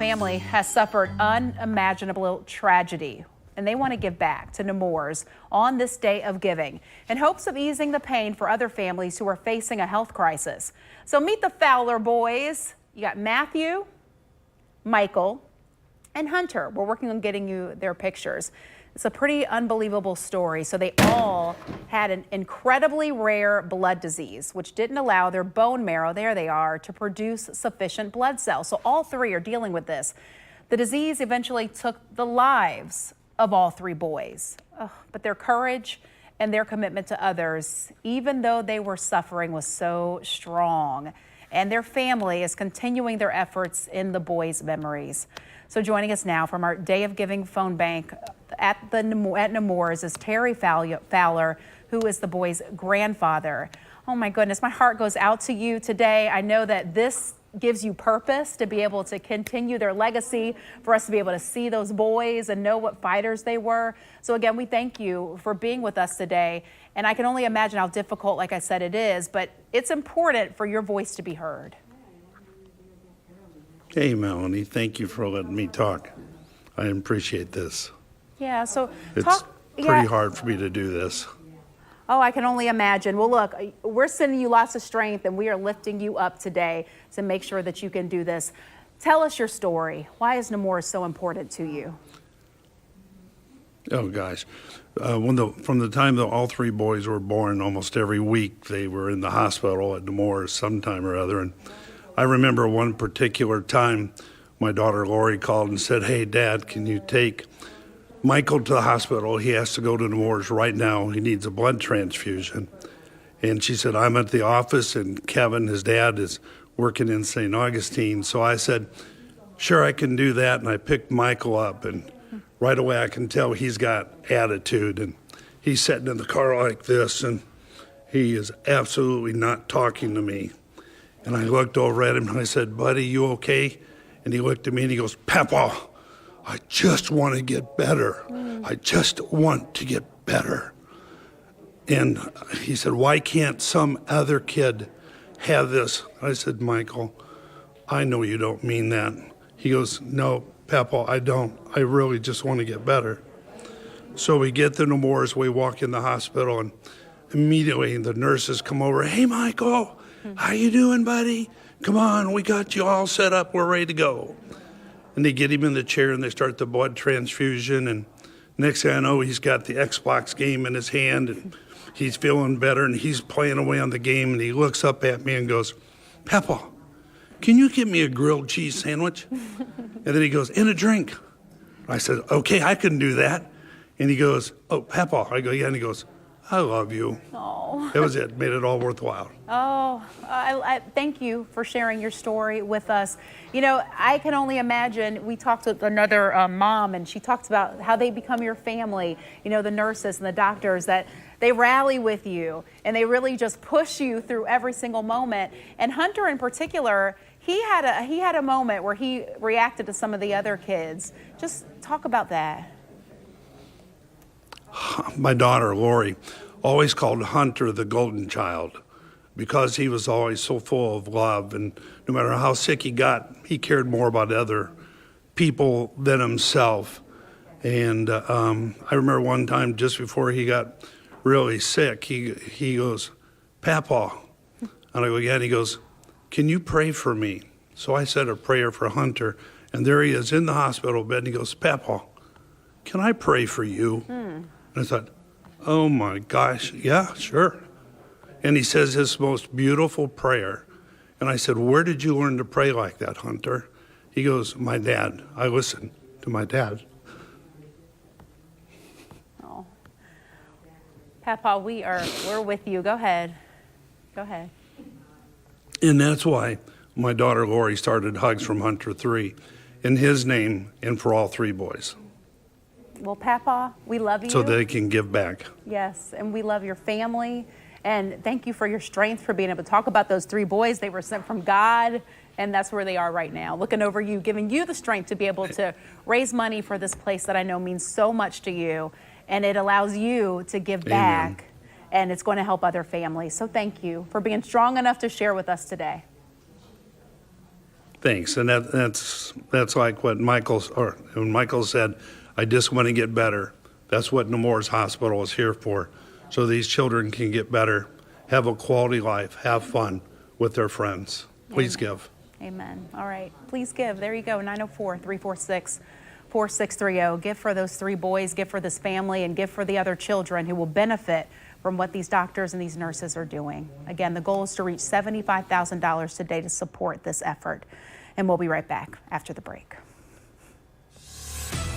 Family has suffered unimaginable tragedy, and they want to give back to Nemours on this day of giving in hopes of easing the pain for other families who are facing a health crisis. So meet the Fowler boys. You got Matthew, Michael, and Hunter. We're working on getting you their pictures. It's a pretty unbelievable story. So they all had an incredibly rare blood disease, which didn't allow their bone marrow, there they are, to produce sufficient blood cells. So all three are dealing with this. The disease eventually took the lives of all three boys. But their courage and their commitment to others, even though they were suffering, was so strong. And their family is continuing their efforts in the boys' memories. So joining us now from our Day of Giving phone bank at Nemours is Terry Fowler, who is the boys' grandfather. Oh my goodness, my heart goes out to you today. I know that this gives you purpose to be able to continue their legacy, for us to be able to see those boys and know what fighters they were. So again, we thank you for being with us today. And I can only imagine how difficult, like I said, it is, but it's important for your voice to be heard. Hey, Melanie, thank you for letting me talk. I appreciate this. Yeah, so it's pretty hard for me to do this. Oh, I can only imagine. Well, look, we're sending you lots of strength, and we are lifting you up today to make sure that you can do this. Tell us your story. Why is Nemours so important to you? Oh, gosh. From the time that all three boys were born, almost every week they were in the hospital at Nemours sometime or other. And I remember one particular time my daughter Lori called and said, "Hey, Dad, can you take Michael to the hospital? He has to go to Nemours right now. He needs a blood transfusion." And she said, "I'm at the office, and Kevin, his dad, is working in St. Augustine." So I said, "Sure, I can do that." And I picked Michael up, and right away I can tell he's got attitude. And he's sitting in the car like this, and he is absolutely not talking to me. And I looked over at him, and I said, "Buddy, you okay?" And he looked at me, and he goes, "Papa, I just want to get better. I just want to get better." And he said, "Why can't some other kid have this?" I said, "Michael, I know you don't mean that." He goes, "No, Papa, I don't. I really just want to get better." So we get to Nemours, we walk in the hospital, and immediately the nurses come over. "Hey, Michael, how you doing, buddy? Come on, we got you all set up. We're ready to go." And they get him in the chair, and they start the blood transfusion. And next thing I know, he's got the Xbox game in his hand, and he's feeling better, and he's playing away on the game. And he looks up at me and goes, "Papa, can you get me a grilled cheese sandwich?" And then he goes, "And a drink." I said, "Okay, I can do that." And he goes, "Oh, Papa." I go, "Yeah." And he goes, "I love you." Oh. That was it. Made it all worthwhile. Oh, I thank you for sharing your story with us. You know, I can only imagine. We talked with another mom, and she talked about how they become your family. You know, the nurses and the doctors, that they rally with you, and they really just push you through every single moment. And Hunter in particular, he had a moment where he reacted to some of the other kids. Just talk about that. My daughter, Lori, always called Hunter the golden child because he was always so full of love. And no matter how sick he got, he cared more about other people than himself. And I remember one time just before he got really sick, he goes, "Papa." And I go, "Yeah." And he goes, "Can you pray for me?" So I said a prayer for Hunter. And there he is in the hospital bed. And he goes, "Papa, can I pray for you?" And I thought, oh my gosh, yeah, sure. And he says his most beautiful prayer. And I said, "Where did you learn to pray like that, Hunter?" He goes, "My dad. I listened to my dad." Oh, Papa, we're with you. Go ahead. Go ahead. And that's why my daughter Lori started Hugs from Hunter 3 in his name and for all three boys. Well, Papa, we love you. So they can give back. Yes, and we love your family. And thank you for your strength, for being able to talk about those three boys. They were sent from God, and that's where they are right now, looking over you, giving you the strength to be able to raise money for this place that I know means so much to you. And it allows you to give back, and it's going to help other families. So thank you for being strong enough to share with us today. thanks. And that's like what when Michael said, I just want to get better. That's what Nemours Hospital is here for. So these children can get better, have a quality life, have fun with their friends. Please give. Amen. All right. Please give. There you go. 904-346-4630. Give for those 3 boys, give for this family, and give for the other children who will benefit from what these doctors and these nurses are doing. Again, the goal is to reach $75,000 today to support this effort. And we'll be right back after the break.